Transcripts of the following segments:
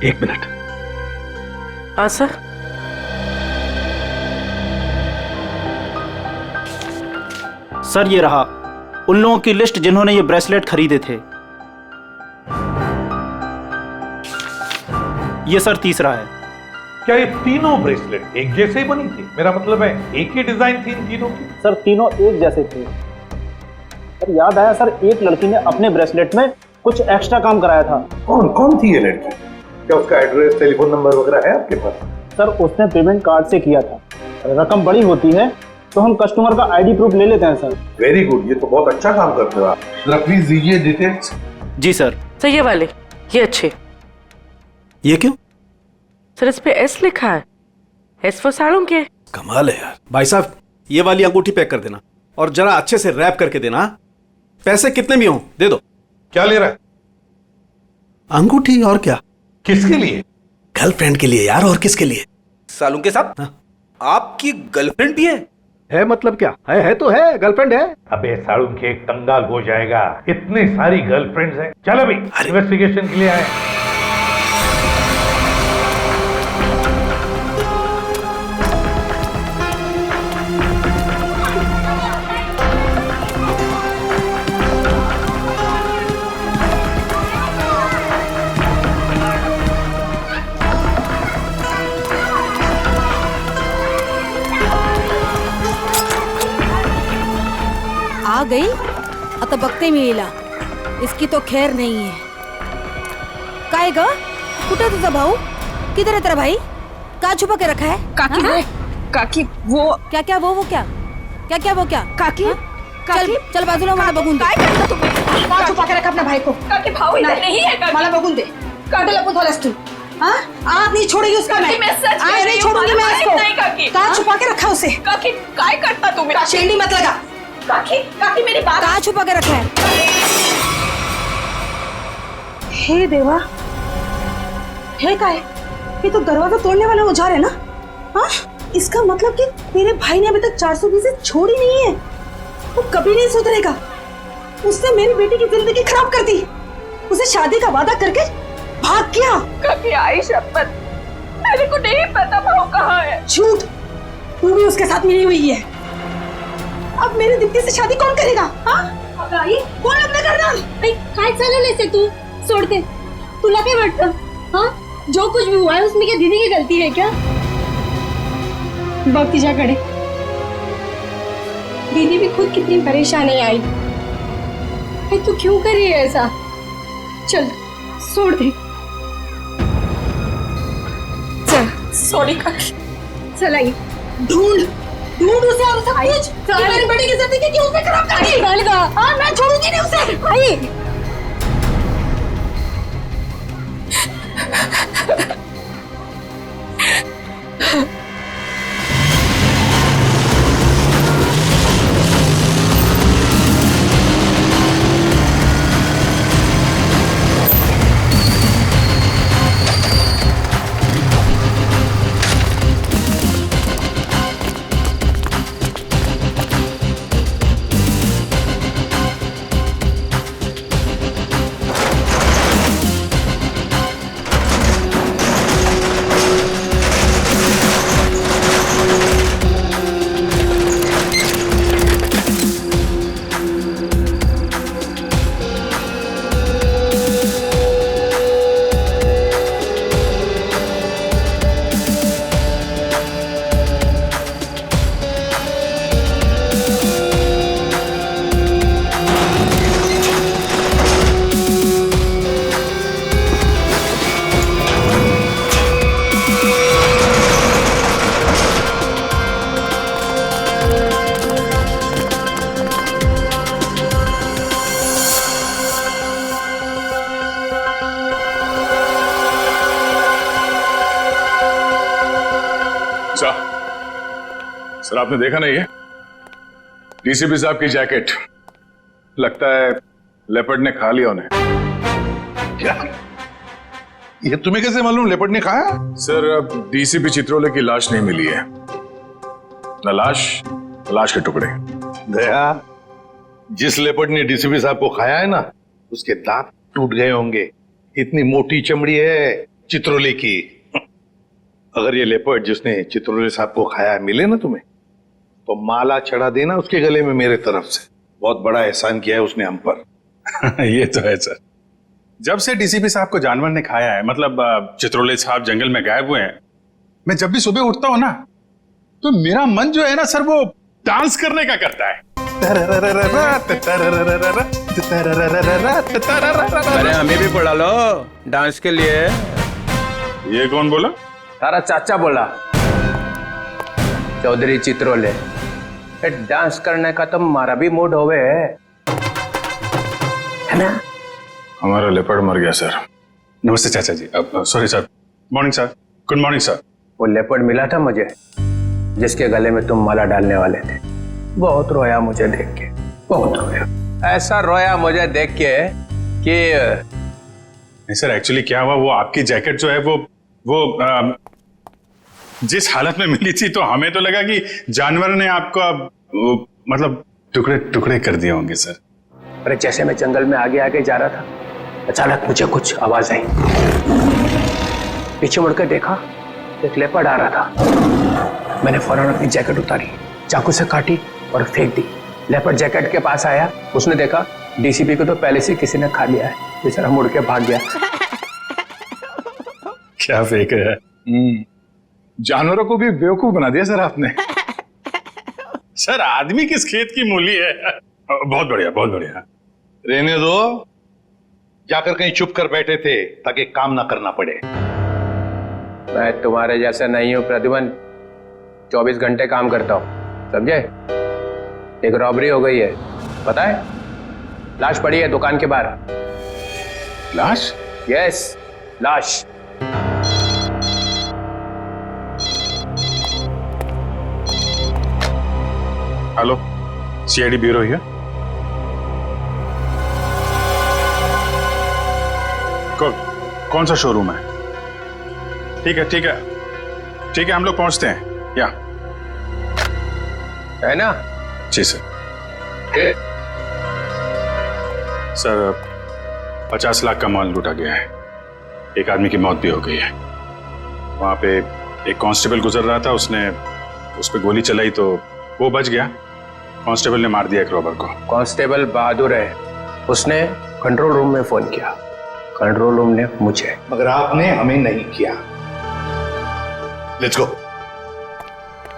एक मिनट। हाँ sir. Sir ये रहा उन लोगों की लिस्ट जिन्होंने ये ब्रेसलेट खरीदे थे। ये सर तीसरा है। क्या ये तीनों ब्रेसलेट एक जैसे ही बनी थी? मेरा मतलब है एक ही डिजाइन थी इन तीनों की? सर तीनों एक जैसे थे। सर याद आया सर, एक लड़की ने अपने ब्रेसलेट में कुछ एक्स्ट्रा काम कराया था। कौन कौन थी ये लड़की? क्या उसका एड्रेस, टेलीफोन नंबर वगैरह है आपके पास? सर उसने पेमेंट कार्ड से किया था। रकम बड़ी होती है तो हम कस्टमर का आईडी प्रूफ ले लेते हैं सर। वेरी गुड, ये तो बहुत अच्छा काम करते हो आप। जरा प्लीज दीजिए डिटेल्स। जी सर। सर ये वाले, ये अच्छे। ये क्यों? सर इस पे एस लिखा है, एस फॉर साड़ों के। कमाल है यार। भाई साहब ये वाली अंगूठी पैक कर देना और जरा अच्छे से रैप करके देना। पैसे कितने भी हों दे दो। क्या ले रहा है? अंगूठी और क्या? किसके लिए? गर्लफ्रेंड के लिए यार, और किसके लिए? सालुं के साहब, हाँ? आपकी गर्लफ्रेंड भी है मतलब क्या है तो है, गर्लफ्रेंड है। अबे साड़ू के एक कंगाल हो जाएगा, इतनी सारी गर्लफ्रेंड्स हैं। चल अभी इन्वेस्टिगेशन के लिए आए। आ गई आता बघते मी हिला. इसकी तो खैर नहीं है. काय ग, कुठे तुझा भाऊ? किधर है तेरा भाई? का छुपा के रखा है? काकी वो, काकी वो क्या क्या वो क्या क्या क्या वो क्या? काकी चल चल बाजूला, मला बघून दे. काय करता तुम्ही? का छुपा के रखा अपने भाई को? काकी भाऊ इधर नहीं है काकी. मला बघून दे. का लपत वालास तू? हाँ? आज नहीं छोड़ेगी उसका मैं. आज नहीं छोड़ूंगी मैं इसको. नहीं काकी. का छुपा के रखा उसे? काकी काय करता तुम्ही? शेंडी मत लगा. काकी काकी मेरी बात. का छुपा के रखा है? हे देवा, हे काय? ये तो दरवाजा तोड़ने वाला औजार है ना? हाँ? इसका मतलब कि तेरे भाई ने अभी तक 420 छोड़ी नहीं है. वो कभी नहीं सुधरेगा. उसने मेरी बेटी की जिंदगी खराब कर दी. उसे शादी का वादा करके भाग गया. काकी आई शपथ, मेरे को नहीं पता भाऊ कहाँ है. झूठ. तू भी उसके साथ मिली हुई है. अब मेरी दीप्ति से शादी कौन करेगा? हाँ? कौन लग्न करणार? काय चालवलंयस आहे तू? सोड दे. तुला काय वाटतं? हाँ? जो कुछ भी हुआ है उसमें क्या दीदी की गलती है क्या? बघ तिच्याकडे. दीदी भी खुद कितनी परेशान है आई. तू क्यों कर रही है ऐसा? चल छोड़ दे. चल. सॉरी काकी. चल आई. ढूंढ ढूंढ उसे और सब कुछ. मेरी बेटी की जिंदगी क्यों उसने खराब कर दी? हाँ, मैं छोड़ूंगी नहीं उसे. आई. सर आपने देखा नहीं है? डीसीपी साहब की जैकेट. लगता है लेपर्ड ने खा लिया उन्हें. क्या? ये तुम्हें कैसे मालूम लेपर्ड ने खाया? सर अब डीसीपी चित्रोले की लाश नहीं मिली है. न लाश के टुकड़े. दया, जिस लेपर्ड ने डीसीपी साहब को खाया है ना, उसके दांत टूट गए होंगे. इतनी मोटी चमड़ी है, चित्रोले की। अगर ये लेपर्ड जिसने चित्रोले साहब को खाया मिले ना तुम्हें, तो माला चढ़ा देना उसके गले में मेरे तरफ से। बहुत बड़ा एहसान किया है उसने हम पर। ये तो है सर। जब से डीसीपी साहब को जानवर ने खाया है, मतलब चित्रोले साहब जंगल में गायब हुए हैं, मैं जब भी सुबह उठता हूं ना, तो मेरा मन जो है ना सर, वो डांस करने का करता है। अरे हमें भी बुला लो डांस के लिए। ये कौन बोला? तारा चाचा बोला, चौधरी चित्रोले। डांस करने का तो हमारा भी मूड होवे है ना। हमारा लेपर्ड मर गया सर। नमस्ते चाचा जी। Sorry sir. Morning sir. Good morning sir. वो लेपर्ड मिला था मुझे, जिसके गले में तुम माला डालने वाले थे। बहुत रोया मुझे देख के, बहुत रोया। ऐसा रोया मुझे देख के कि नहीं सर, एक्चुअली क्या हुआ, वो आपकी जैकेट जो है वो जिस हालत में मिली थी, तो हमें तो लगा कि जानवर ने आपको मतलब टुकड़े टुकड़े कर दिए होंगे सर। अरे जैसे मैं जंगल में आगे आगे जा रहा था, अचानक मुझे कुछ आवाज आई। पीछे मुड़कर देखा, एक लेपर्ड आ रहा था। मैंने फौरन अपनी जैकेट उतारी, चाकू से काटी और फेंक दी। लेपर्ड जैकेट के पास आया, उसने देखा डीसीपी को तो पहले से किसी ने खा लिया है। बेचारा मुड़ के भाग गया। क्या फेंक है? जानवरों को भी बेवकूफ बना दिया सर आपने। सर आदमी किस खेत की मूली है। बहुत बढ़िया, बहुत बढ़िया। रहने दो, जाकर कहीं चुप कर बैठे थे ताकि काम ना करना पड़े। मैं तुम्हारे जैसा नहीं हूं प्रद्युमन, 24 घंटे काम करता हूं, समझे। एक रॉबरी हो गई है, पता है? लाश पड़ी है दुकान के बाहर। लाश? यस, लाश। हेलो, सीआईडी ब्यूरो है। कौन सा शोरूम है? ठीक है ठीक है ठीक है, हम लोग पहुंचते हैं। या है ना? जी सर। सर 50 लाख का माल लूटा गया है। एक आदमी की मौत भी हो गई है। वहां पे एक कांस्टेबल गुजर रहा था, उसने उस पर गोली चलाई तो वो बच गया। कांस्टेबल ने मार दिया एक रॉबर को। कांस्टेबल बहादुर है, उसने कंट्रोल रूम में फोन किया, कंट्रोल रूम ने मुझे। मगर आपने हमें नहीं किया। Let's go.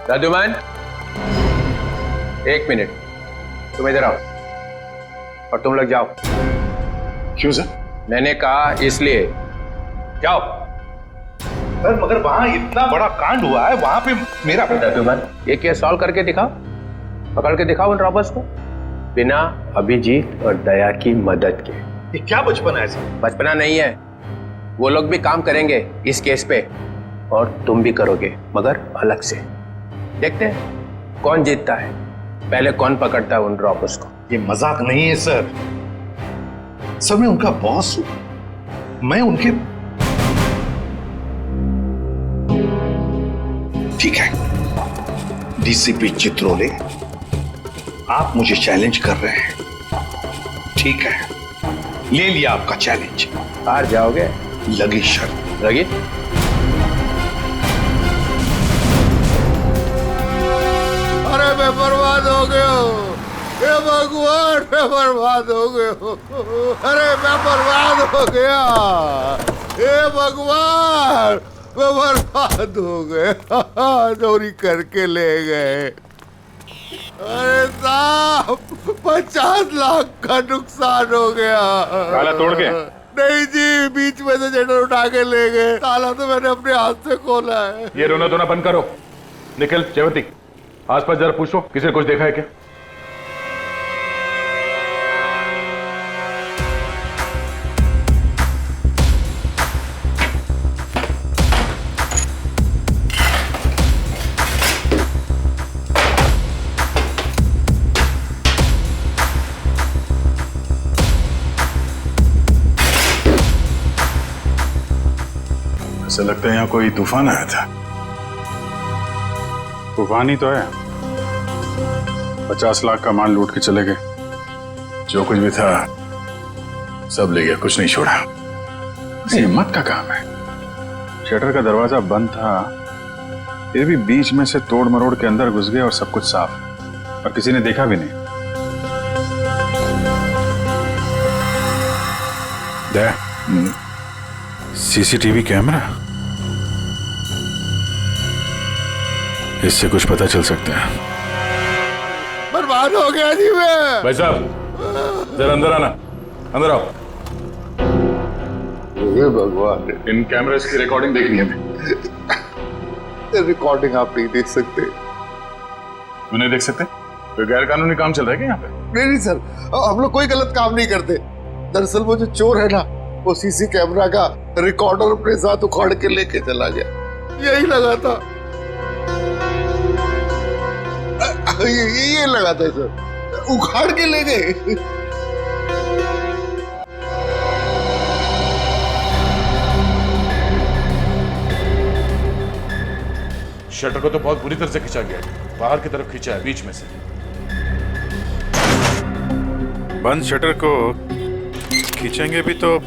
प्रद्युमन, 1 मिनट, तुम इधर आओ और तुम लोग जाओ। क्यों सर? मैंने कहा इसलिए, जाओ। सर मगर वहां इतना बड़ा कांड हुआ है, वहां पे मेरा प्रद्युमन, ये केस सॉल्व करके दिखाओ, पकड़ के दिखाओ उन रॉबर्स को, बिना अभिजीत और दया की मदद के। ये क्या बचपना है सर? बचपना नहीं है, वो लोग भी काम करेंगे इस केस पे और तुम भी करोगे, मगर अलग से। देखते हैं कौन जीतता है, पहले कौन पकड़ता है उन रॉबर्स को। ये मजाक नहीं है सर। सर मैं उनका बॉस हूं, मैं उनके। ठीक है डीसीपी चित्रोले, आप मुझे चैलेंज कर रहे हैं, ठीक है, ले लिया आपका चैलेंज। हार जाओगे? लगी शर्त। लगी? अरे मैं बर्बाद हो गया हूँ, हे भगवान, मैं बर्बाद हो गया हूँ। अरे मैं बर्बाद हो गया, हे भगवान, मैं बर्बाद हो गया। चोरी करके ले गए। अरे साहब 50 लाख का नुकसान हो गया। ताला तोड़ के? नहीं जी, बीच में से शटर उठा के ले गए। ताला तो मैंने अपने हाथ से खोला है। ये रोना धोना बंद करो। निखिल, जयवती, आसपास जरा पूछो, किसी ने कुछ देखा है क्या? ऐसा लगता है यहाँ कोई तूफान आया था। तूफान ही तो है। 50 लाख का माल लूट के चले गए, जो कुछ भी था सब ले गया, कुछ नहीं छोड़ा। हिम्मत का काम है। शटर का दरवाजा बंद था, फिर भी बीच में से तोड़ मरोड़ के अंदर घुस गए और सब कुछ साफ, और किसी ने देखा भी नहीं। सीसीटीवी कैमरा, इससे कुछ पता चल सकता है। बर्बाद हो गया जी मैं। भाई साहब जरा अंदर आना, अंदर आओ। हे भगवान, इन कैमरास की रिकॉर्डिंग देखनी है हमें। रिकॉर्डिंग आप नहीं देख सकते। क्यों नहीं देख सकते? कोई गैर कानूनी काम चल रहा है क्या यहाँ पे? नहीं सर, हम लोग कोई गलत काम नहीं करते। दरअसल वो जो चोर है ना, वो सीसी कैमरा का रिकॉर्डर अपने साथ उखाड़ के लेके चला गया। यही लगा था, ये लगा था सर, उखाड़ के ले गए। शटर को तो बहुत बुरी तरह से खींचा गया है, बाहर की तरफ खींचा है, बीच में से। बंद शटर को खींचेंगे भी तो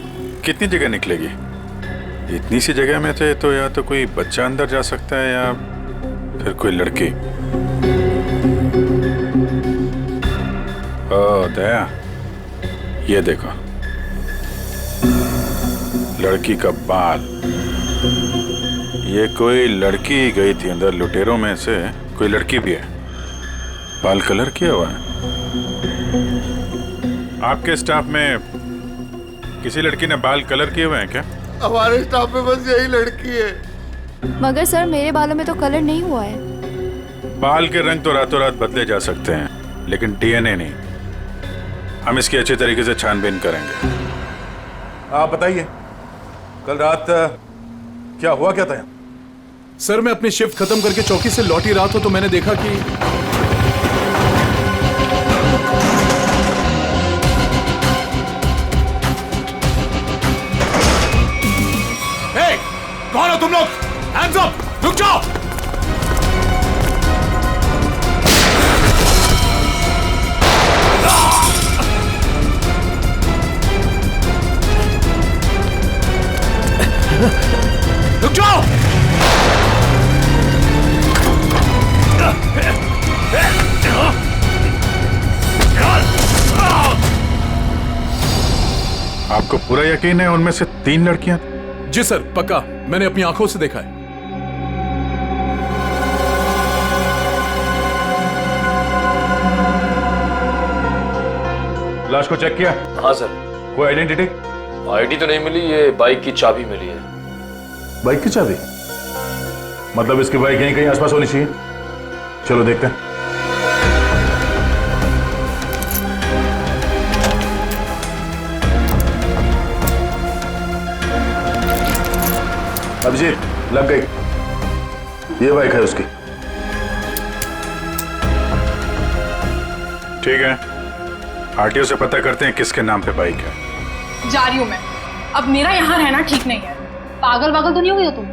कितनी जगह निकलेगी? इतनी सी जगह में थे तो या तो कोई बच्चा अंदर जा सकता है या फिर कोई लड़की। ओ दया, ये देखो, लड़की का बाल। ये कोई लड़की गई थी अंदर, लुटेरों में से कोई लड़की भी है। बाल कलर किया हुआ है। आपके स्टाफ में किसी लड़की ने बाल कलर किए हुए हैं क्या? हमारे स्टाफ में बस यही लड़की है। मगर सर मेरे बालों में तो कलर नहीं हुआ है। बाल के रंग तो रातों रात बदले जा सकते हैं, लेकिन डीएनए नहीं। हम इसकी अच्छे तरीके से छानबीन करेंगे। आप बताइए, कल रात क्या हुआ, क्या था? सर मैं अपनी शिफ्ट खत्म करके चौकी से लौटी रहा था तो मैंने देखा कि कौन हो तुम लोग? Hands up! रुक जाओ! रुक जाओ! आपको पूरा यकीन है उनमें से 3 लड़कियां? जी सर, पक्का, मैंने अपनी आंखों से देखा है। लाश को चेक किया? हाँ सर। कोई आइडेंटिटी? आईडी तो नहीं मिली, ये बाइक की चाबी मिली है। बाइक की चाबी? मतलब इसकी बाइक यहीं कहीं आसपास होनी चाहिए। चलो देखते हैं। अभिजीत, लग गई। ये बाइक है उसकी। ठीक है, आरटीओ से पता करते हैं किसके नाम पे बाइक है। जा रही हूँ मैं। अब मेरा यहाँ रहना ठीक नहीं है। पागल वागल तो नहीं हो गई हो तुम?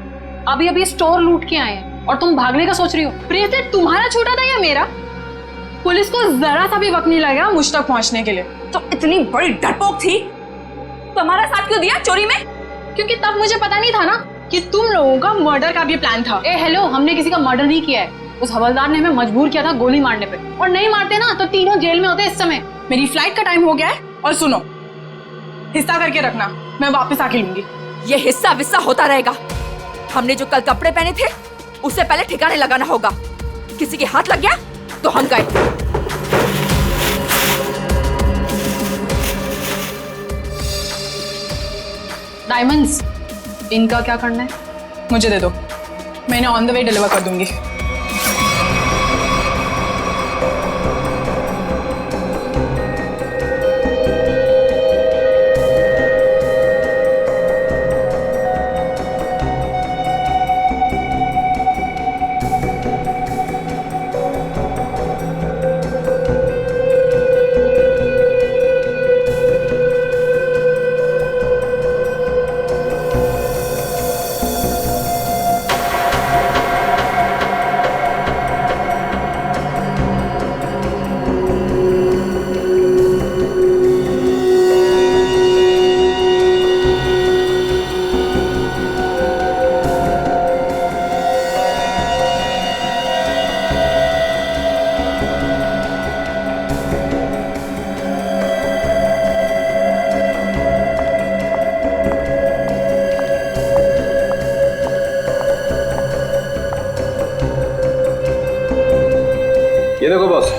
अभी अभी स्टोर लूट के आए हैं और तुम भागने का सोच रही हो। प्रीति, तुम्हारा छोटा था या मेरा? पुलिस को जरा सा भी वक्त नहीं लगा मुझ तक पहुंचने के लिए। तो इतनी बड़ी डरपोक थी तो हमारा साथ क्यों दिया चोरी में? क्योंकि तब मुझे पता नहीं था ना कि तुम लोगों का मर्डर का भी प्लान था। ए हेलो, हमने किसी का मर्डर नहीं किया है। उस हवलदार ने हमें मजबूर किया था गोली मारने पे, और नहीं मारते ना तो तीनों जेल में होते इस समय। मेरी फ्लाइट का टाइम हो गया है और सुनो, हिस्सा करके रखना, मैं वापस आके लूंगी। ये हिस्सा विस्सा होता रहेगा। हमने जो कल कपड़े पहने थे उससे पहले ठिकाने लगाना होगा। किसी के हाथ लग गया तो हम गए। डायमंड्स, इनका क्या करना है? मुझे दे दो, मैं इन्हें ऑन द वे डिलीवर कर दूंगी। देखो बॉस,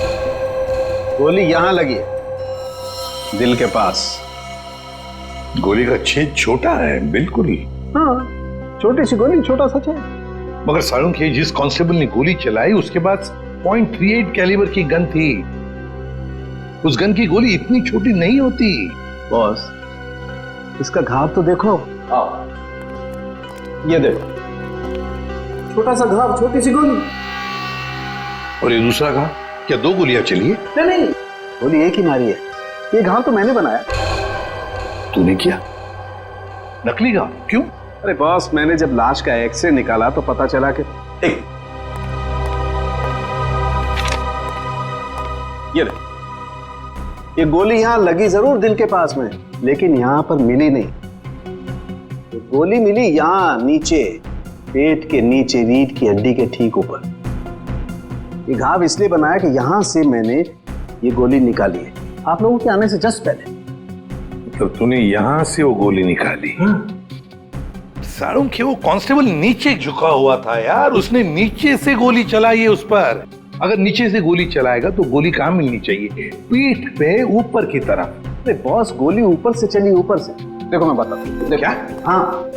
गोली यहां लगी है, दिल के पास। गोली का छेद छोटा है, बिल्कुल। हाँ, छोटी सी गोली, छोटा सा छेद। मगर सालुंख, जिस कांस्टेबल ने गोली चलाई उसके पास .38 कैलिबर की गन थी। उस गन की गोली इतनी छोटी नहीं होती। बॉस, इसका घाव तो देखो। ये देखो, छोटा सा घाव, छोटी सी गोली। और ये दूसरा घाव, क्या 2 गोलियां चली है? नहीं, गोली एक ही मारी है। ये घाव तो मैंने बनाया। तूने किया? नकली घाव? क्यों? अरे बॉस, मैंने जब लाश का एक्सरे निकाला तो पता चला कि ये गोली यहां लगी जरूर दिल के पास में, लेकिन यहां पर मिली नहीं। ये गोली मिली यहां नीचे, पेट के नीचे, रीढ़ की हड्डी के ठीक ऊपर। ये घाव इसलिए बनाया कि यहां से मैंने ये गोली निकाली है, आप लोगों के आने से जस्ट पहले। मतलब तूने यहां से वो गोली निकाली? सालुंख, वो कांस्टेबल नीचे झुका हुआ था यार, उसने नीचे से गोली चलाई है उस पर। अगर नीचे से गोली चलाएगा तो गोली कहां मिलनी चाहिए? पीठ पे, ऊपर की तरफ। अरे बॉस, गोली ऊपर से चली, ऊपर से। देखो मैं बताता हूं। क्या? हाँ,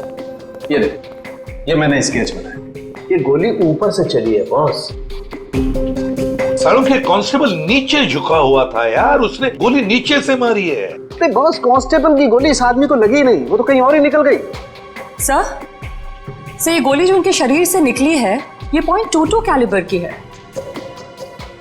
ये देखो, ये मैंने स्केच बनाया। ये गोली ऊपर से चली है बॉस। सालुंख, कांस्टेबल नीचे झुका हुआ था यार, उसने गोली नीचे से मारी है। अरे बॉस, कांस्टेबल की गोली इस आदमी को लगी नहीं, वो तो कहीं और ही निकल गई। सर, ये गोली जो उनके शरीर से निकली है, ये .22 कैलिबर की है।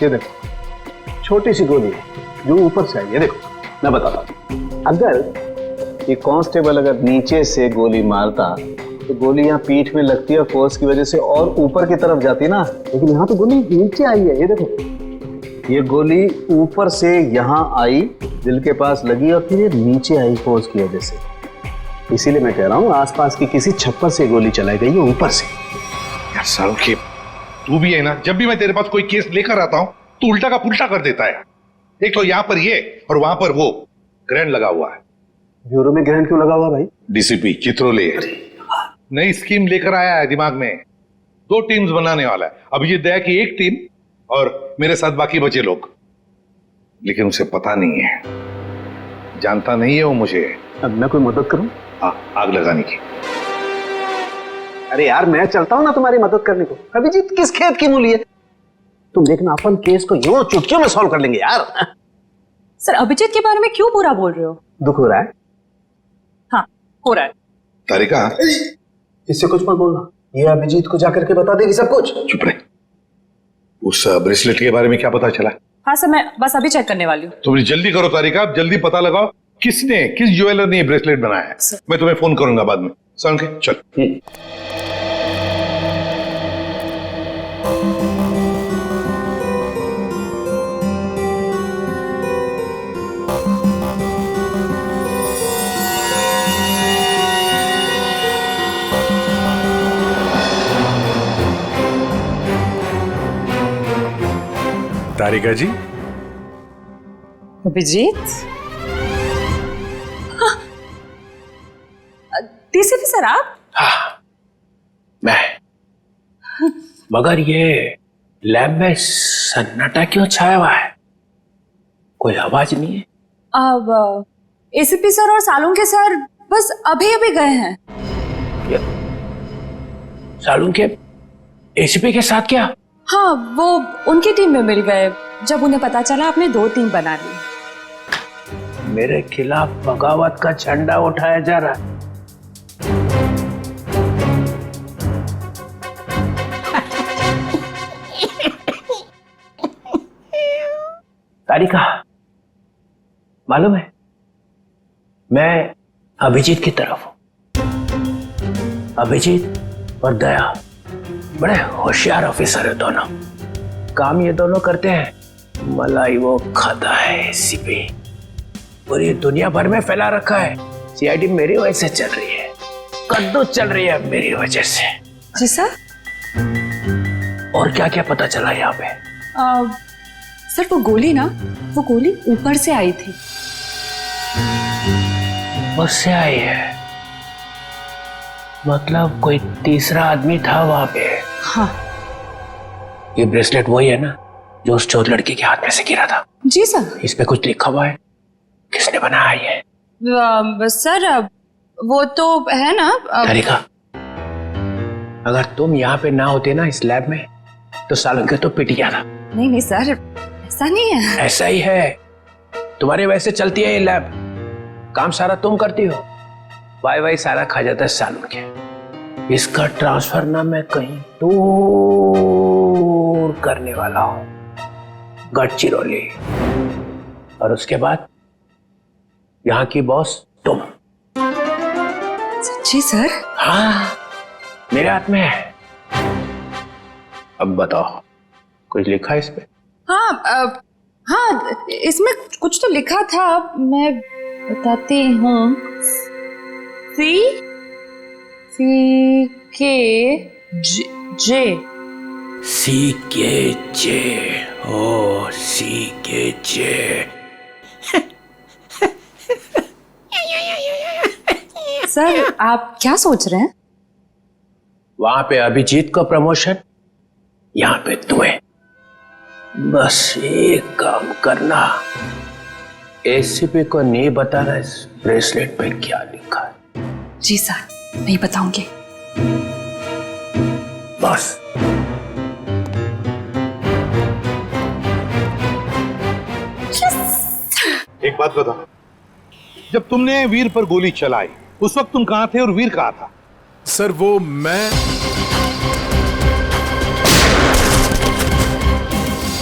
ये देखो, छोटी सी गोली है जो ऊपर से आई है। देखो मैं बताता हूँ, अगर ये कांस्टेबल अगर नीचे से गोली मारता तो गोली यहाँ पीठ में लगती है, फोर्स की वजह से और ऊपर की तरफ जाती ना, लेकिन यहाँ तो गोली नीचे आई है। ये देखो, ये गोली ऊपर से यहाँ आई, दिल के पास लगी और फिर ये नीचे आई फोर्स की वजह से। इसीलिए मैं कह रहा हूँ आसपास की किसी छप्पर से गोली चलाई गई है, ऊपर से। यार सालुंख, तू भी है ना, जब भी मैं तेरे पास कोई केस लेकर आता हूं तो उल्टा का पुल्टा कर देता है। एक तो यहाँ पर ये और वहां पर वो ग्रैंड लगा हुआ है। ब्यूरो में ग्रैंड क्यों लगा हुआ भाई? डीसीपी चित्रोले नई स्कीम लेकर आया है दिमाग में। 2 टीम्स बनाने वाला है। अभिजीत दया की एक टीम और मेरे साथ बाकी बचे लोग। लेकिन उसे पता नहीं है, जानता नहीं है वो मुझे। अब मैं कोई मदद करूं? आग लगाने की। अरे यार, मैं चलता हूं ना तुम्हारी मदद करने को। अभिजीत किस खेत की मूली है? तुम देखना, अपन केस को यूं चुटकियों में सॉल्व कर लेंगे यार। सर, अभिजीत के बारे में क्यों बुरा बोल रहे हो? दुख हो रहा है? हाँ, हो रहा है। तारिका, इससे कुछ मत बोलना, ये अभिजीत को जाकर के बता देगी सब कुछ। चुप रहे। उस ब्रेसलेट के बारे में क्या पता चला? हाँ सर, मैं बस अभी चेक करने वाली हूँ। तुम जल्दी करो तारिका, जल्दी पता लगाओ किस ज्वेलर ने ये ब्रेसलेट बनाया है। मैं तुम्हें फोन करूंगा बाद में। सालुंख, चल। तारिका जी, अभिजीत, डीसीपी सर आप? हाँ, मैं। मगर ये लैब में सन्नाटा क्यों छाया हुआ है? कोई आवाज नहीं है। अब एसीपी सर और सालुंख सर बस अभी अभी गए हैं। सालुंख एसीपी के साथ क्या? हाँ, वो उनकी टीम में मिल गए जब उन्हें पता चला आपने 2 टीम बना ली। मेरे खिलाफ बगावत का झंडा उठाया जा रहा है। तारिका, मालूम है मैं अभिजीत की तरफ हूं। अभिजीत और दया बड़े होशियार ऑफिसर है दोनों। काम ये दोनों करते हैं, मलाई वो खाता है एसीपी। पूरी दुनिया भर में फैला रखा है। सीआईडी मेरी वजह से चल रही है, कद्दू चल रही है मेरी वजह से। जी सर। और क्या क्या पता चला यहाँ पे? सर, वो गोली ना, वो गोली ऊपर से आई थी। ऊपर से आई है? मतलब कोई तीसरा आदमी था वहां पे? हाँ। ये ब्रेसलेट वही है ना जो उस चौथ लड़की के हाथ में से गिरा था। जी सर। इस पे कुछ लिखा हुआ है, किसने बनाया ये? सर वो तो है ना तरीका, अगर तुम यहाँ पे ना होते ना इस लैब में तो सालों के तो पिट गया था। नहीं नहीं सर, ऐसा नहीं है। ऐसा ही है, तुम्हारे वैसे चलती है ये लैब, काम सारा तुम करती हो, वाई सारा खा जाता है सालों के। इसका ट्रांसफर ना मैं कहीं दूर करने वाला हूं, गढ़चिरौली, और उसके बाद यहाँ की बॉस तुम। सच्ची सर? हाँ, मेरे हाथ में है। अब बताओ, कुछ लिखा है इस पे? हाँ हाँ, इसमें कुछ तो लिखा था, मैं बताती हूँ। सी के जे CKJ, ओ CKJ। सर आप क्या सोच रहे हैं? वहां पे अभिजीत को प्रमोशन, यहाँ पे तुम्हें। बस एक काम करना, एसीपी को नहीं बताना इस ब्रेसलेट पे क्या लिखा है। जी सर, नहीं बताऊंगी। बस। एक बात बता, जब तुमने वीर पर गोली चलाई उस वक्त तुम कहां थे और वीर कहां था? सर वो मैं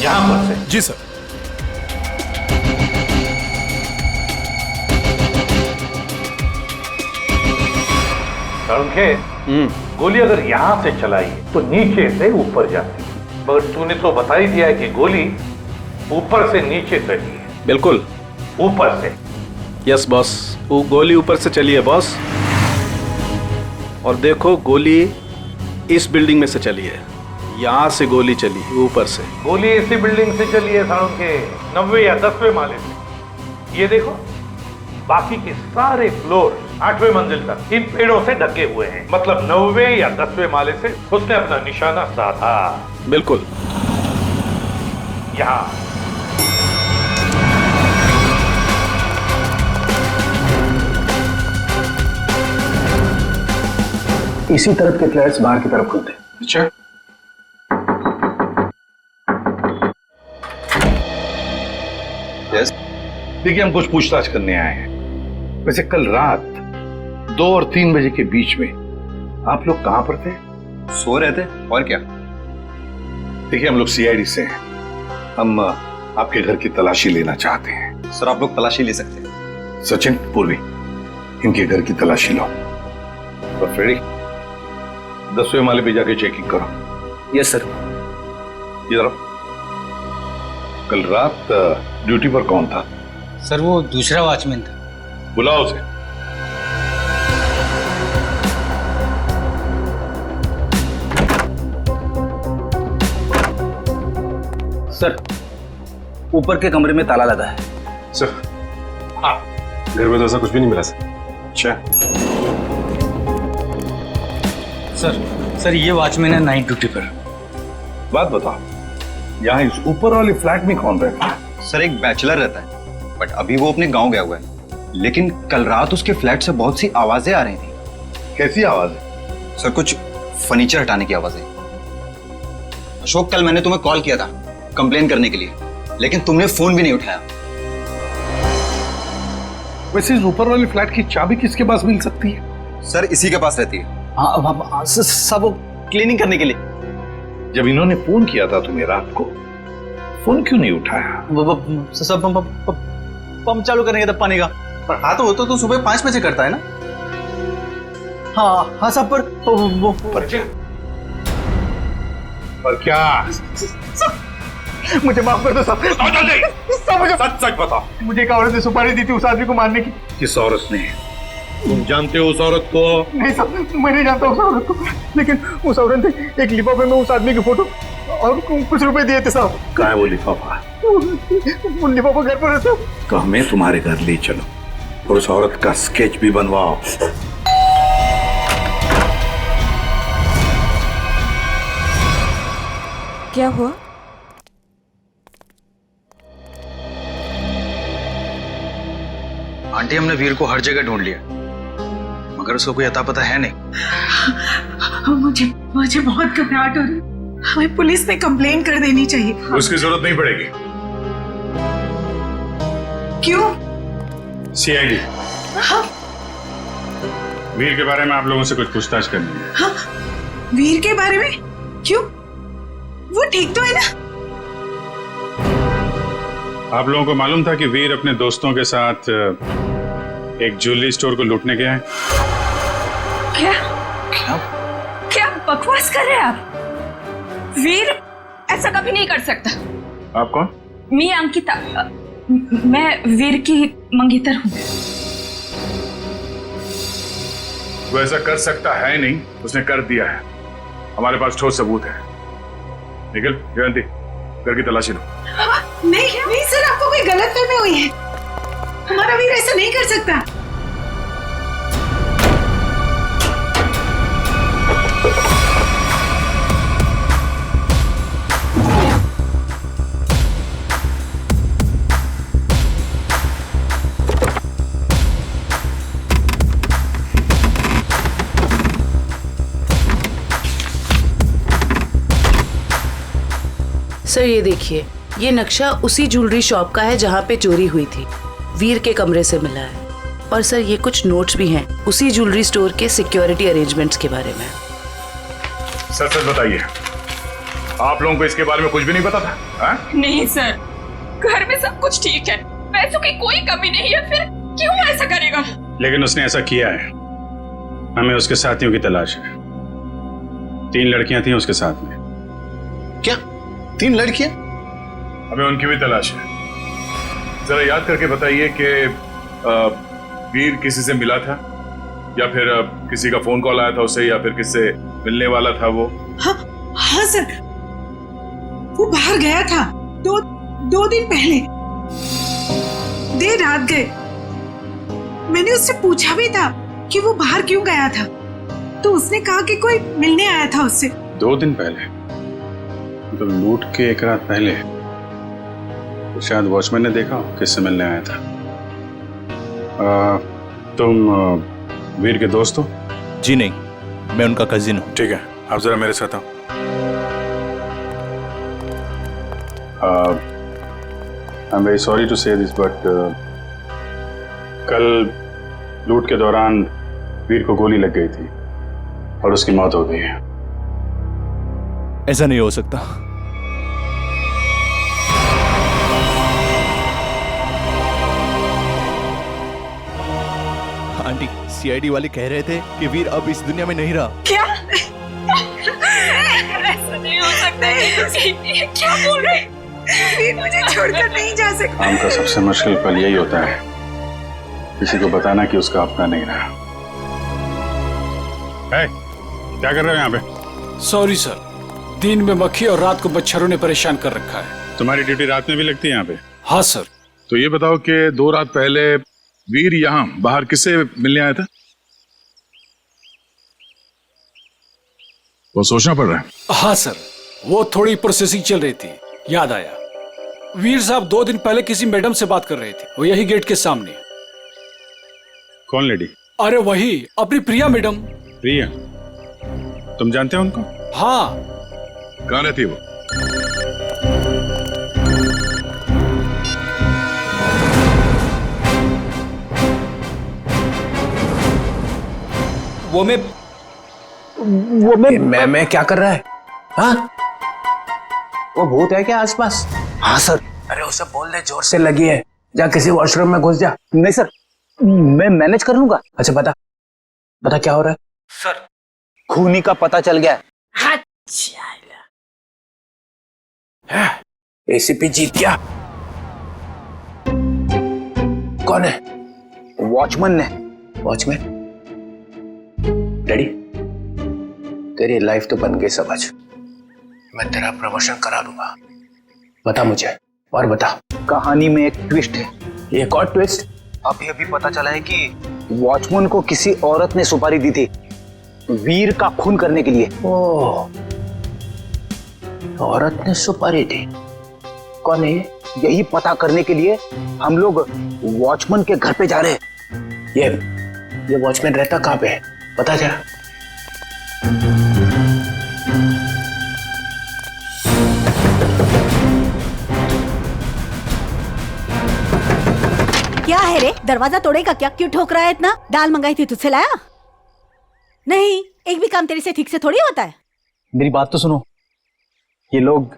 यहां पर से? जी सर। गोली अगर यहां से चलाई तो नीचे से ऊपर जाती, मगर तूने तो बता ही दिया है कि गोली ऊपर से नीचे चली है। बिल्कुल ऊपर से। यस बॉस, वो गोली ऊपर से चली है बॉस। और देखो गोली इस बिल्डिंग में से चली है, यहाँ से गोली चली है ऊपर से। गोली इसी बिल्डिंग से चली है सालों के 90 या 10वें माले से। ये देखो, बाकी के सारे फ्लोर 8वें मंजिल तक इन पेड़ों से ढके हुए हैं, मतलब 9वें या 10वें माले से उसने अपना निशाना साधा। बिल्कुल। यहाँ इसी तरफ के फ्लैट्स बाहर की तरफ खुलते हैं। अच्छा, यस। देखिए, हम कुछ पूछताछ करने आए हैं। वैसे कल रात 2 और 3 बजे के बीच में आप लोग कहां पर थे? सो रहे थे, और क्या। देखिए, हम लोग सीआईडी से हैं, हम आपके घर की तलाशी लेना चाहते हैं। सर आप लोग तलाशी ले सकते हैं। सचिन, पूर्वी, इनके घर की तलाशी लो। तो फ्रेडी, 10वें माले पे जाके चेकिंग करो। Yes sir. इधर कल रात ड्यूटी पर कौन था? सर वो दूसरा वॉचमैन था। बुलाओ उसे। सर ऊपर के कमरे में ताला लगा है। सर हाँ, घर में तो ऐसा कुछ भी नहीं मिला सर। अच्छा सर ये वॉचमैन है नाइट ड्यूटी पर। बात बताओ, यहाँ इस ऊपर वाले फ्लैट में कौन रहता है? सर एक बैचलर रहता है, बट अभी वो अपने गांव गया हुआ है। लेकिन कल रात उसके फ्लैट से बहुत सी आवाजें आ रही थी। कैसी आवाजें? सर कुछ फर्नीचर हटाने की आवाजें। अशोक, कल मैंने तुम्हें कॉल किया था कंप्लेन करने के लिए, लेकिन तुमने फोन भी नहीं उठाया। वैसे इस ऊपर वाले फ्लैट की चाबी किसके पास मिल सकती है? सर इसी के पास रहती है। हाँ सब वो क्लीनिंग करने के लिए। जब इन्होंने फोन किया था तुम्हें रात को, फोन क्यों नहीं उठाया? सब पंप चालू करने का पानी का। पर हाँ तो सुबह 5 बजे करता है ना। हाँ सब पर क्या? मुझे माफ कर दो साहब। मुझे सच बताओ, मुझे एक औरत ने सुपारी दी थी उस आदमी को मारने की। किस औरत ने? तुम जानते हो उस औरत को? नहीं साहब, मैं नहीं जानता उस औरत को, लेकिन उस औरत ने एक लिफाफे में उस आदमी की फोटो और कुछ रुपए दिए थे साहब। कहाँ है वो लिफाफा? वो लिफाफा घर पर है साहब। तो हमें तुम्हारे घर ले चलो और उस औरत का स्केच भी बनवाओ। क्या हुआ? आंटी हमने वीर को हर जगह ढूंढ लिया, मगर उसको कोई अता पता है नहीं। मुझे बहुत घबराहट हो रही है। हमें पुलिस में कंप्लेन कर देनी चाहिए। उसकी जरूरत नहीं पड़ेगी। क्यों? सीआईडी वीर के बारे में आप लोगों से कुछ पूछताछ करनी है। हाँ, वीर के बारे में? क्यों? वो ठीक तो है ना? आप लोगों को मालूम था कि वीर अपने दोस्तों के साथ एक ज्वेलरी स्टोर को लूटने गया है? क्या क्या बकवास कर रहे हैं आप? वीर ऐसा कभी नहीं कर सकता। आप कौन? मैं अंकिता, मैं वीर की मंगेतर हूँ। वो ऐसा कर सकता है नहीं, उसने कर दिया है। हमारे पास ठोस सबूत है। निखिल, जयंती, घर की तलाशी लो। नहीं सर, आपको कोई गलतफहमी हुई है। हमारा वीर ऐसा नहीं कर सकता। सर ये देखिए, ये नक्शा उसी ज्वेलरी शॉप का है जहाँ पे चोरी हुई थी। वीर के कमरे से मिला है। और सर ये कुछ नोट्स भी हैं उसी ज्वेलरी स्टोर के सिक्योरिटी अरेंजमेंट्स के बारे में। सच सच बताइए, आप लोगों को इसके बारे में कुछ भी नहीं पता था? हा? नहीं सर, घर में सब कुछ ठीक है, पैसों की कोई कमी नहीं है, फिर क्यों ऐसा करेगा? लेकिन उसने ऐसा किया है। हमें उसके साथियों की तलाश है। 3 लड़कियां थी उसके साथ में। क्या 3 लड़कियां? हमें उनकी भी तलाश है। जरा याद करके बताइए कि वीर किसी से मिला था, या फिर किसी का फोन कॉल आया था उसे, या फिर किससे मिलने वाला था वो? हाँ सर, वो बाहर गया था 2 दिन पहले, देर रात गए। मैंने उससे पूछा भी था कि वो बाहर क्यों गया था, तो उसने कहा कि कोई मिलने आया था उससे। 2 दिन पहले? तो लूट के 1 रात पहले तो शायद वॉचमैन ने देखा किससे मिलने आया था। तुम वीर के दोस्त हो? जी नहीं, मैं उनका कजिन हूँ। ठीक है, आप जरा मेरे साथ आओ। I am very sorry to say this, but कल लूट के दौरान वीर को गोली लग गई थी और उसकी मौत हो गई है। ऐसा नहीं हो सकता। आंटी, सीआईडी वाले कह रहे थे कि वीर अब इस दुनिया में नहीं रहा। क्या? ऐसा नहीं हो सकता। ये क्या बोल रहे? वीर मुझे छोड़कर नहीं जा सकता। काम का सबसे मुश्किल पल यही होता है, किसी को बताना कि उसका अपना नहीं रहा। क्या कर रहे हो यहाँ पे? सॉरी सर, दिन में मक्खी और रात को मच्छरों ने परेशान कर रखा है। तुम्हारी ड्यूटी रात में भी लगती है यहाँ पे? हाँ सर। तो ये बताओ कि 2 रात पहले वीर यहाँ बाहर किससे मिलने आया था? वो सोचना पड़ रहा है। हाँ सर, वो थोड़ी प्रोसेसिंग चल रही थी, याद आया। वीर साहब 2 दिन पहले किसी मैडम से बात कर रहे थे, वो यही गेट के सामने। कौन लेडी? अरे वही, अपनी प्रिया मैडम। प्रिया? तुम जानते हो उनको? हाँ। कहाँ रहती है वो? मैं क्या कर रहा है? हाँ? वो भूत है क्या आसपास? हाँ सर। अरे उसे बोल दे जोर से लगी है, जा किसी वॉशरूम में घुस जा। नहीं सर, मैं मैनेज कर लूंगा। अच्छा बता क्या हो रहा है? सर, खूनी का पता चल गया। एसीपी जीत गया। कौन है? वॉचमैन ने। वॉचमैन? डैडी, तेरी लाइफ तो बन गई समझ। मैं तेरा प्रमोशन करा दूंगा। बता मुझे, और बता। कहानी में एक ट्विस्ट है। एक और ट्विस्ट? अभी पता चला है कि वॉचमैन को किसी औरत ने सुपारी दी थी वीर का खून करने के लिए। ओह, औरत ने सुपारी दी? कौन है ये? यही पता करने के लिए हम लोग वॉचमैन के घर पे जा रहे हैं। ये वॉचमैन रहता कहाँ पे है, पता जरा। क्या है रे, दरवाजा तोड़ेगा क्या? क्यों ठोक रहा है इतना? दाल मंगाई थी, तुझसे लाया नहीं? एक भी काम तेरे से ठीक से थोड़ी होता है। मेरी बात तो सुनो, ये लोग।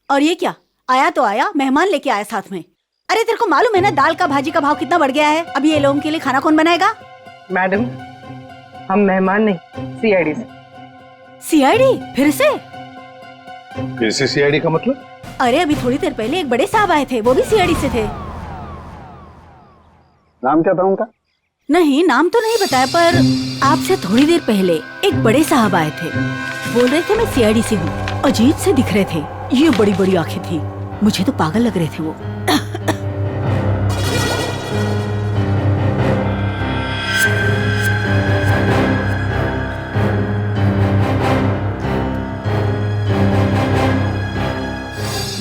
और ये क्या, आया तो आया, मेहमान लेके आया साथ में। अरे तेरे को मालूम है ना दाल का भाजी का भाव कितना बढ़ गया है? अभी ये लोगों के लिए खाना कौन बनाएगा? मैडम, हम मेहमान नहीं, सीआईडी से। सीआईडी? फिर से सीआईडी का मतलब? अरे अभी थोड़ी देर पहले एक बड़े साहब आए थे, वो भी सीआईडी से थे। नाम क्या था उनका? नहीं, नाम तो नहीं बताया, पर आपसे थोड़ी देर पहले एक बड़े साहब आए थे, बोल रहे थे मैं सीआईडी से हूँ। अजीब से दिख रहे थे, ये बड़ी बड़ी आंखें थी, मुझे तो पागल लग रहे थे वो।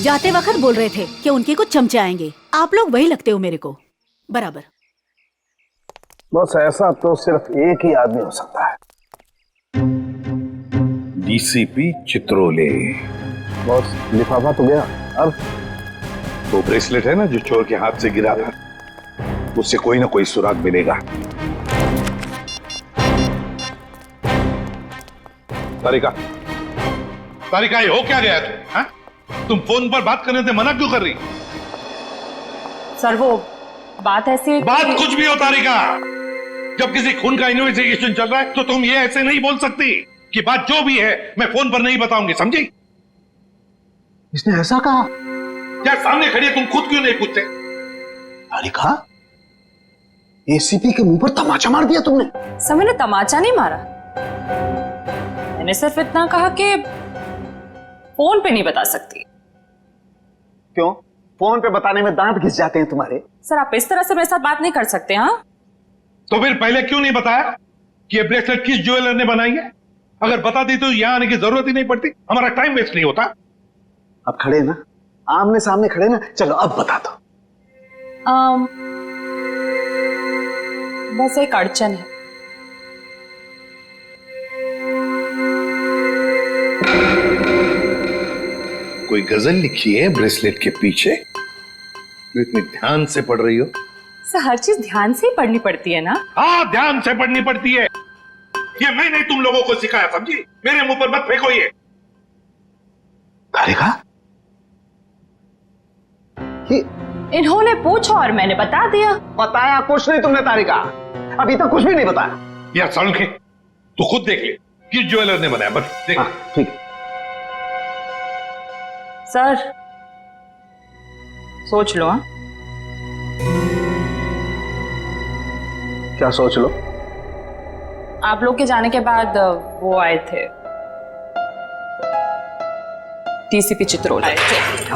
जाते वक्त बोल रहे थे कि उनके कुछ चमचे आएंगे। आप लोग वही लगते हो मेरे को बराबर। बस ऐसा तो सिर्फ एक ही आदमी हो सकता है। डीसीपी चित्रोले। बॉस, लिफाफा तो गया, अब वो ब्रेसलेट है ना जो चोर के हाथ से गिरा था, उससे कोई ना कोई सुराग मिलेगा। तारिका, तारिका, ये हो क्या गया तुम फोन पर बात करने से मना क्यों कर रही? सर वो बात ऐसी, बात कुछ भी हो तारिका, जब किसी खून का इन्वेस्टिगेशन चल रहा है तो तुम ये ऐसे नहीं बोल सकती कि बात जो भी है मैं फोन पर नहीं बताऊंगी, समझी? इसने ऐसा कहा? क्या सामने खड़ी है, तुम खुद क्यों नहीं पूछते? तारिका, एसीपी के मुंह पर तमाचा मार दिया तुमने। सर मैंने तमाचा नहीं मारा, मैंने सिर्फ इतना कहा कि फोन पे नहीं बता सकती। क्यों? फोन पे बताने में दांत घिस जाते हैं तुम्हारे। सर आप इस तरह से मेरे साथ बात नहीं कर सकते। हाँ तो फिर पहले क्यों नहीं बताया कि ये ब्रेसलेट किस ज्वेलर ने बनाई है? अगर बता दी तो यहां आने की जरूरत ही नहीं पड़ती, हमारा टाइम वेस्ट नहीं होता। अब खड़े ना, आमने सामने खड़े ना, चलो अब बता दो। बस एक अड़चन है। कोई गजल लिखी है ब्रेसलेट के पीछे, जो इतनी ध्यान से पढ़ रही हो? सर हर चीज ध्यान से ही पढ़नी पड़ती है ना? हाँ, ध्यान से पढ़नी पड़ती है। ये मैंने तुम लोगों को सिखाया, समझी? मेरे मुंह पर मत फेंको ये। तारिका, इन्होंने पूछा और मैंने बता दिया। बताया कुछ नहीं तुमने तारिका, अभी तक कुछ भी नहीं बताया। यार सड़के, तू खुद देख ले किस ज्वेलर ने बनाया, बस देख। ठीक है सर, सोच लो। हाँ क्या सोच लो? आप लोग के जाने के बाद वो आए थे, डीसीपी चित्रोले आए थे।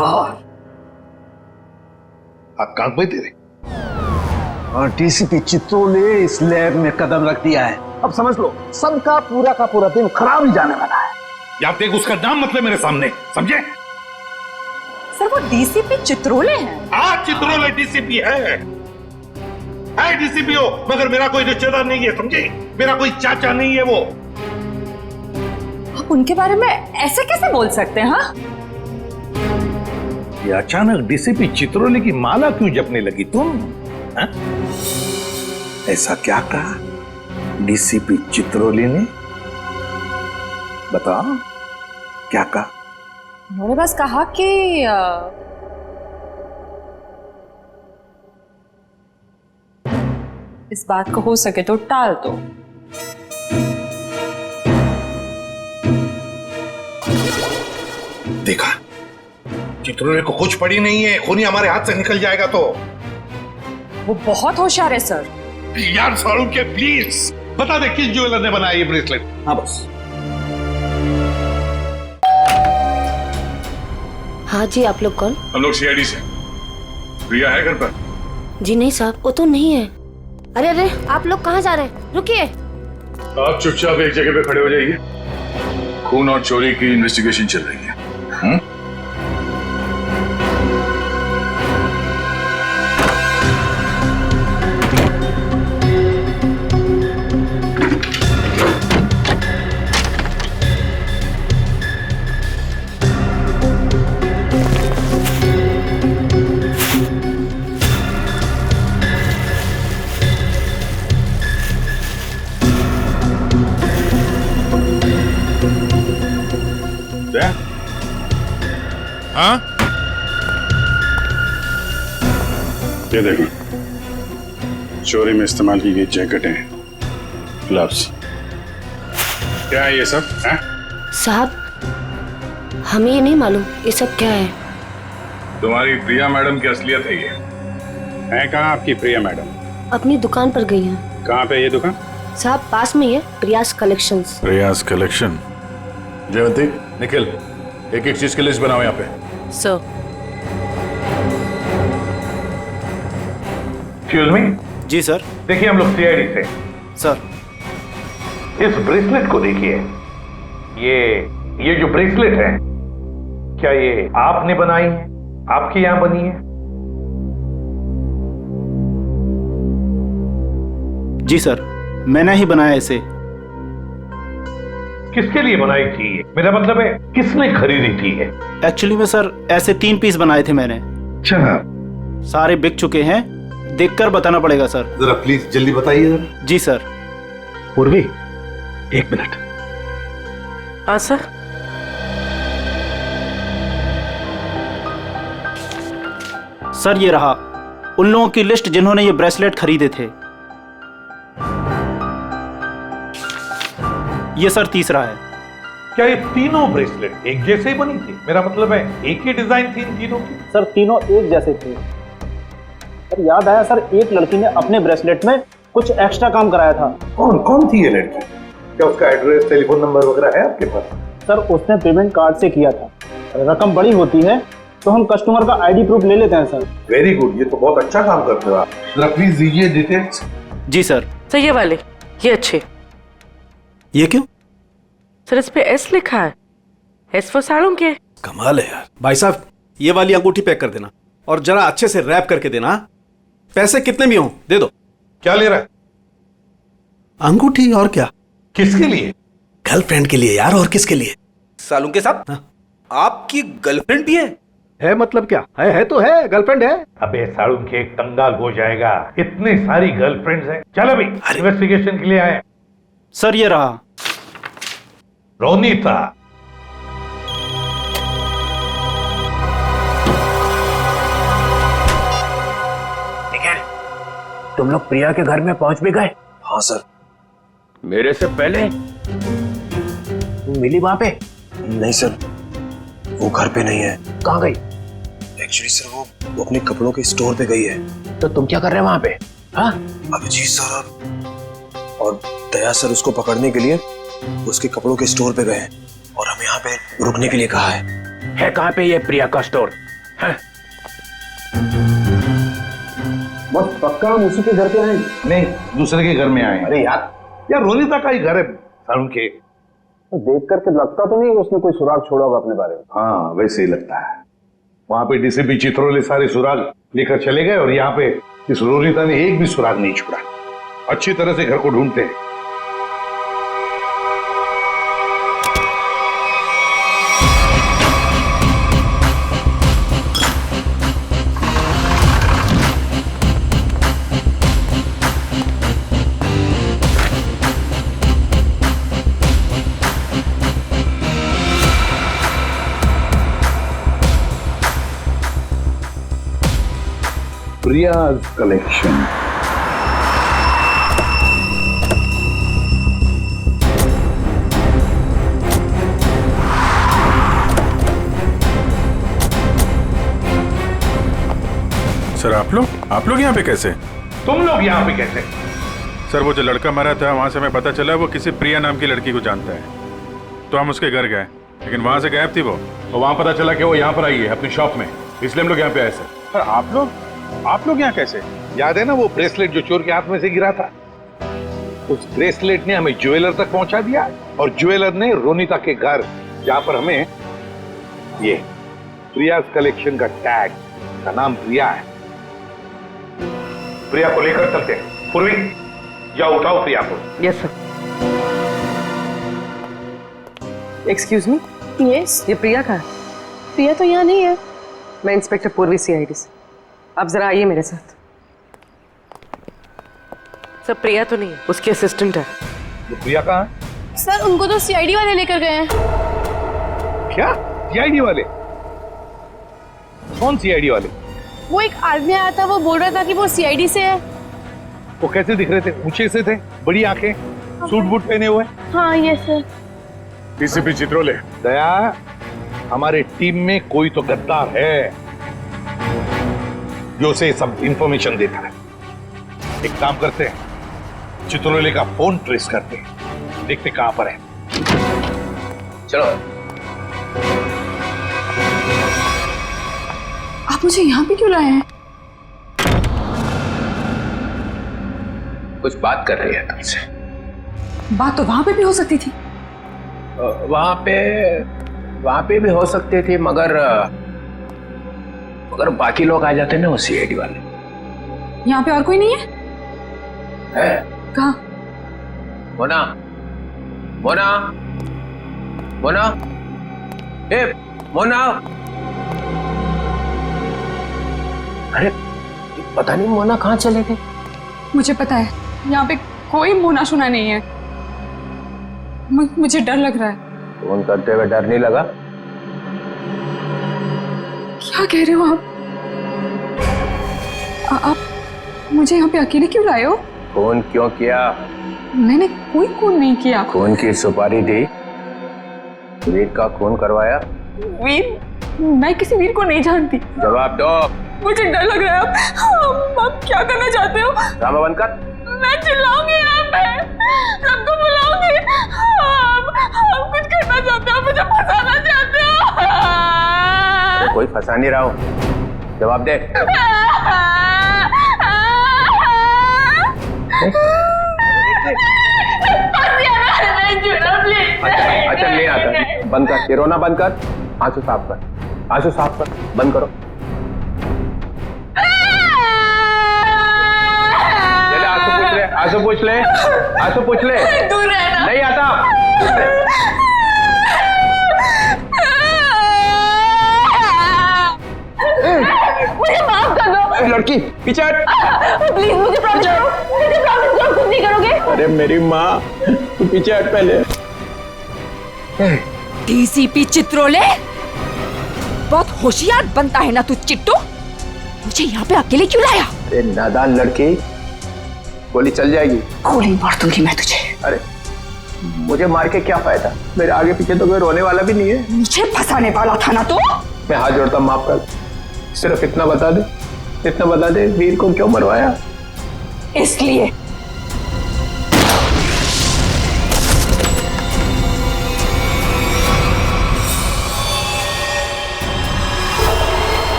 आप कांख में तेरे, और डीसीपी चित्रोले इस लैब में कदम रख दिया है। अब समझ लो, सबका पूरा का पूरा दिन खराब ही जाने वाला है। यार देख, उसका नाम मतलब मेरे सामने, समझे? सर वो डीसीपी चित्रोले हैं। हाँ, चित्रोले डीसीपी है डीसीपी हो, मगर मेरा कोई रिश्तेदार नहीं है, समझे? मेरा कोई चाचा नहीं है वो। आप उनके बारे में ऐसे कैसे बोल सकते हैं? हाँ, ये अचानक डीसीपी चित्रोले की माला क्यों जपने लगी तुम? हा? ऐसा क्या कहा डीसीपी चित्रोले ने? बताओ क्या कहा? उन्होंने बस कहा कि इस बात को हो सके तो टाल दो। देखा, चित्रोले को कुछ पड़ी नहीं है, खूनी हमारे हाथ से निकल जाएगा तो। वो बहुत होशियार है सर। यार सारू के प्लीज बता दे किस ज्वेलर ने बनाया ये ब्रेसलेट। हाँ बस। हाँ जी, आप लोग कौन? हम लोग सीआईडी से। प्रिया है घर पर? जी नहीं साहब, वो तो नहीं है। अरे अरे, आप लोग कहाँ जा रहे हैं? रुकिए। आप चुपचाप एक जगह पे खड़े हो जाइए, खून और चोरी की इन्वेस्टिगेशन चल रही है। दया? हाँ? ये देखो, चोरी में इस्तेमाल की गई जैकेटें, ग्लव्स, क्या है ये सब? हैं? साहब, हमें ये नहीं मालूम ये सब क्या है। तुम्हारी प्रिया मैडम की असलियत है ये। है कहाँ आपकी प्रिया मैडम? अपनी दुकान पर गई हैं। कहाँ पे ये दुकान? साहब, पास में ही है, प्रियास कलेक्शंस। प्रयास कलेक्शन। जयवंती, निखिल, एक एक चीज की लिस्ट बनाओ यहाँ पे। सर। Excuse me. जी सर। देखिए हम लोग सीआईडी से। सर, इस ब्रेसलेट को देखिए। ये जो ब्रेसलेट है, क्या ये आपने बनाई है? आपके यहां बनी है? जी सर, मैंने ही बनाया इसे। किसके लिए बनाई थी ये? मेरा मतलब है किसने खरीदी थी ये? एक्चुअली में सर ऐसे 3 पीस बनाए थे मैंने। अच्छा। सारे बिक चुके हैं, देखकर बताना पड़ेगा सर। जरा प्लीज जल्दी बताइए जरा। जी सर। पूर्वी, 1 मिनट। हाँ सर। सर ये रहा उन लोगों की लिस्ट जिन्होंने ये ब्रेसलेट खरीदे थे। ये सर तीसरा है। क्या ये तीनों ब्रेसलेट एक जैसे ही बनी थी? मेरा मतलब है एक ही डिजाइन थी इन तीनों की? सर तीनों एक जैसे थे। सर याद आया सर, एक लड़की ने अपने ब्रेसलेट में कुछ एक्स्ट्रा काम कराया था। कौन थी ये लड़की? क्या उसका एड्रेस, टेलीफोन नंबर वगैरह है आपके पास? सर उसने पेमेंट कार्ड से किया था। रकम बड़ी होती है तो हम कस्टमर का आईडी प्रूफ ले लेते हैं सर। वेरी गुड, ये तो बहुत अच्छा काम करते हो आप। जरा प्लीज दीजिए डिटेल्स। जी सर। सर ये वाले, ये अच्छे। ये क्यों? सर इस पे एस लिखा है। एस फॉर साड़ों के। कमाल है यार। भाई साहब, ये वाली अंगूठी पैक कर देना और जरा अच्छे से रैप करके देना। पैसे कितने भी हों दे दो। क्या ले रहा है? अंगूठी। और क्या? किसके लिए? गर्लफ्रेंड के लिए यार। और किसके लिए? सालू के साथ। हाँ। आपकी गर्लफ्रेंड भी है मतलब क्या है तो है, गर्लफ्रेंड है। अबे साड़ू के एक तंगाल हो जाएगा, इतनी सारी गर्लफ्रेंड्स हैं। चल अभी इन्वेस्टिगेशन के लिए आए। सर ये रहा रोनीता। निखिल, तुम लोग प्रिया के घर में पहुंच भी गए? हाँ सर। मेरे से पहले? तुम मिली वहां पे? नहीं सर, वो घर पे नहीं है। कहाँ गई? एक्चुअली सर वो अपने कपड़ों के स्टोर पे गई है। तो तुम क्या कर रहे हो वहां पे? हाँ? अभिजीत सर और दया सर उसको पकड़ने के लिए उसके कपड़ों के स्टोर पे गए हैं और हमें यहाँ पे रुकने के लिए कहा है। कहाँ पे ये प्रिया का स्टोर? बस पक्का हम उसी के घर पे आए? नहीं, दूसरे के घर में आए। अरे यार रोनीता का ही घर है साड़ू के। तो देख करके लगता तो नहीं उसने कोई सुराग छोड़ा होगा अपने बारे में। हाँ वैसे ही लगता है। वहां पे डीसीपी चित्रोले सारे सुराग लेकर चले गए और यहाँ पे इस रोनीता ने एक भी सुराग नहीं छोड़ा। अच्छी तरह से घर को ढूंढते हैं। प्रियाज कलेक्शन। सर आप लोग यहाँ पे कैसे? तुम लोग यहाँ पे कैसे? सर वो जो लड़का मरा था वहां से हमें पता चला वो किसी प्रिया नाम की लड़की को जानता है, तो हम उसके घर गए, लेकिन वहां से गायब थी वो। और वहां पता चला कि वो यहाँ पर आई है अपनी शॉप में, इसलिए हम लोग यहाँ पे आए सर। पर आप लोग यहाँ कैसे? याद है ना वो ब्रेसलेट जो चोर के हाथ में से गिरा था? उस ब्रेसलेट ने हमें ज्वेलर तक पहुंचा दिया और ज्वेलर ने रोनीता के घर, जहां पर हमें ये प्रियाज कलेक्शन का टैग, का नाम प्रिया है। प्रिया को लेकर चलते हैं। पूर्वी जाओ, उठाओ प्रिया को। Yes sir. एक्सक्यूज मी। यस। ये प्रिया कहाँ है? प्रिया तो यहाँ नहीं है। मैं इंस्पेक्टर पूर्वी सीआईडी से। आप जरा आइए मेरे साथ। सर प्रिया तो नहीं है, उसकी असिस्टेंट है। तो प्रिया कहाँ है? सर उनको तो सीआईडी वाले लेकर गए हैं। क्या सीआईडी वाले? कौन सीआईडी वाले? वो एक आदमी आया था, वो बोल रहा था कि वो सीआईडी से है। वो कैसे दिख रहे थे? ऊंचे से थे, बड़ी आंखें, सूट बूट पहने हुए? हाँ ये सर। डीसीपी चित्रोले। दया, हमारे टीम में कोई तो गद्दार है जो उसे सब इंफॉर्मेशन देता है। एक काम करते हैं, चित्रोले का फोन ट्रेस करते हैं, देखते कहां पर है। चलो। आप मुझे यहाँ पे क्यों लाए हैं? कुछ बात कर रही है तुमसे। बात तो वहां पे भी हो सकती थी। वहां पे भी हो सकती थी, मगर बाकी लोग आ जाते ना, वो सीआईडी वाले। यहाँ पे और कोई नहीं है? कहाँ? मोना, मोना, मोना, ए मोना। अरे पता नहीं मोना कहाँ चले गए। मुझे पता है, यहाँ पे कोई मोना शुना नहीं है। मुझे डर लग रहा है। फोन करते हुए डर नहीं लगा? क्या कह रहे हो आप मुझे यहाँ पे अकेले क्यों लाए हो? फोन क्यों किया? मैंने कोई खून नहीं किया। खून की सुपारी दी, वीर का खून करवाया। वीर? मैं किसी वीर को नहीं जानती। जवाब दो। मुझे डर लग रहा है। आप क्या करना चाहते हो? ड्रामा बंद कर। मैं चिल्लाऊंगी यहाँ पे, सबको बुलाऊंगी। आप कुछ करना चाहते हो, मुझे फंसाना चाहते हो। कोई फंसा नहीं रहा हूँ, जवाब दे। अच्छा नहीं आता, बंद कर, ये रोना बंद कर, आंसू साफ कर, आंसू साफ कर, बंद करो। चले आंसू पूछ ले, आंसू पूछ ले, आंसू पूछ ले। दूर रहना। नहीं आता। मुझे माफ कर दो। लड़की पीछे हट। प्लीज मुझे प्रॉमिस करो, मुझे प्रॉमिस करो कुछ नहीं करोगे। अरे मेरी माँ, तू पीछे हट पहले। डीसीपी चित्रोले, बहुत होशियार बनता है ना तू चिट्टू। मुझे यहाँ पे अकेले क्यों लाया? अरे नादान लड़की, गोली चल जाएगी। गोली मार दूंगी मैं तुझे। अरे मुझे मार के क्या फायदा? मेरे आगे पीछे तो कोई रोने वाला भी नहीं है। मुझे फंसाने वाला था ना तू। मैं हाथ जोड़ता हूं, माफ कर। सिर्फ इतना बता दे, वीर को क्यों मरवाया? इसलिए